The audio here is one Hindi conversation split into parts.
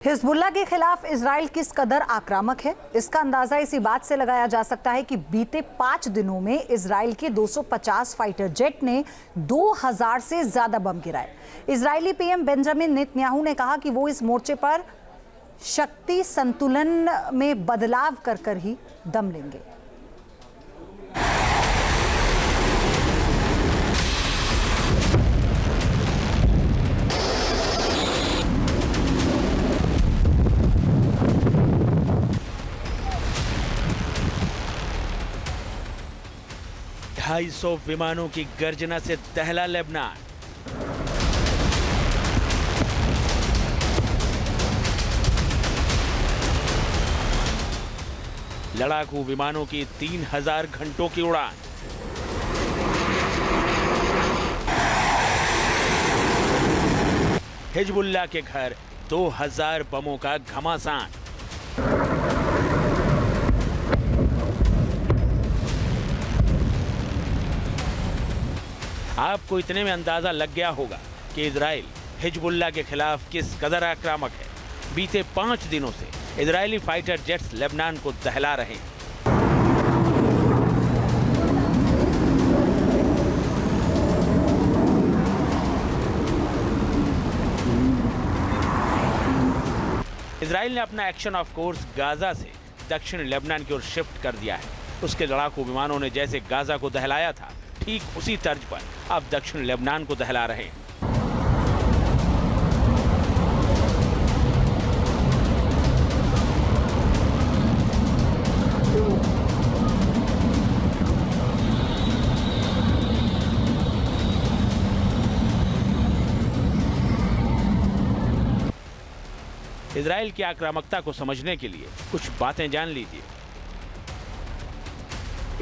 हिजबुल्लाह के खिलाफ इजराइल किस कदर आक्रामक है, इसका अंदाजा इसी बात से लगाया जा सकता है कि बीते 5 दिनों में इजराइल के 250 फाइटर जेट ने 2000 से ज्यादा बम गिराए। इजरायली पीएम बेंजामिन नेतन्याहू ने कहा कि वो इस मोर्चे पर शक्ति संतुलन में बदलाव कर ही दम लेंगे। ढाई सौ विमानों की गर्जना से दहला लेबनान। लड़ाकू विमानों की 3000 घंटों की उड़ान। हिजबुल्लाह के घर 2000 बमों का घमासान। आपको इतने में अंदाजा लग गया होगा कि इजराइल हिजबुल्लाह के खिलाफ किस कदर आक्रामक है। बीते 5 दिनों से इजरायली फाइटर जेट्स लेबनान को दहला रहे हैं। इजराइल ने अपना एक्शन ऑफ कोर्स गाजा से दक्षिण लेबनान की ओर शिफ्ट कर दिया है। उसके लड़ाकू विमानों ने जैसे गाजा को दहलाया था, ठीक उसी तर्ज पर अब दक्षिण लेबनान को दहला रहे हैं। इजराइल की आक्रामकता को समझने के लिए कुछ बातें जान लीजिए।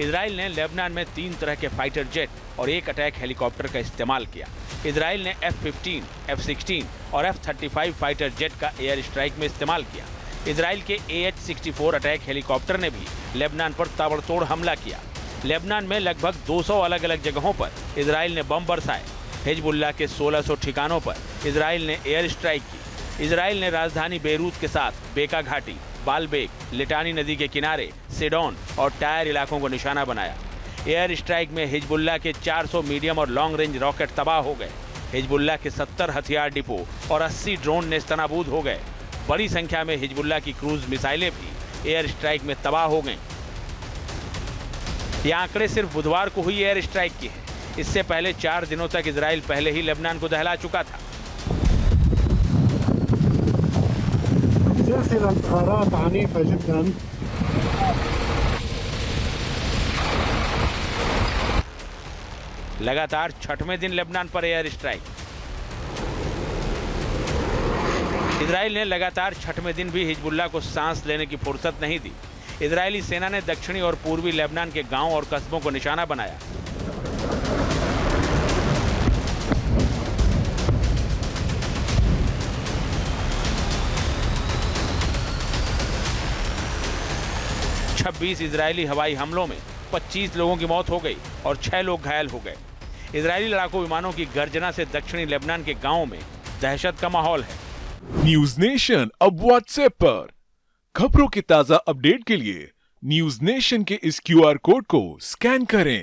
इजराइल ने लेबनान में 3 तरह के फाइटर जेट और एक अटैक हेलीकॉप्टर का इस्तेमाल किया। इजराइल ने F-15, F-16 और F-35 फाइटर जेट का एयर स्ट्राइक में इस्तेमाल किया। इजराइल के AH-64 अटैक हेलीकॉप्टर ने भी लेबनान पर ताबड़तोड़ हमला किया। लेबनान में लगभग 200 अलग अलग जगहों पर इजराइल ने बम बरसाए। हिजबुल्लाह के 1600 ठिकानों पर इजराइल ने एयर स्ट्राइक की। इजराइल ने राजधानी बेरूत के साथ बेका घाटी, बालबेक, लिटानी नदी के किनारे, सिडोन और टायर इलाकों को निशाना बनाया। एयर स्ट्राइक में हिजबुल्लाह के 400 मीडियम और लॉन्ग रेंज रॉकेट तबाह हो गए। हिजबुल्लाह के 70 हथियार डिपो और 80 ड्रोन नेस्तनाबूद हो गए। बड़ी संख्या में हिजबुल्लाह की क्रूज मिसाइलें भी एयर स्ट्राइक में तबाह हो गईं। ये आंकड़े सिर्फ बुधवार को हुई एयर स्ट्राइक की है। इससे पहले 4 दिनों तक इजराइल पहले ही लेबनान को दहला चुका था। लगातार 6वें दिन लेबनान पर एयर स्ट्राइक। इजराइल ने लगातार 6वें दिन भी हिजबुल्लाह को सांस लेने की फुर्सत नहीं दी। इजरायली सेना ने दक्षिणी और पूर्वी लेबनान के गांव और कस्बों को निशाना बनाया। इजरायली हवाई हमलों में 25 लोगों की मौत हो गई और 6 लोग घायल हो गए। इजरायली लड़ाकू विमानों की गर्जना से दक्षिणी लेबनान के गांवों में दहशत का माहौल है। न्यूज नेशन अब व्हाट्सएप पर खबरों की ताजा अपडेट के लिए न्यूज नेशन के इस QR कोड को स्कैन करें।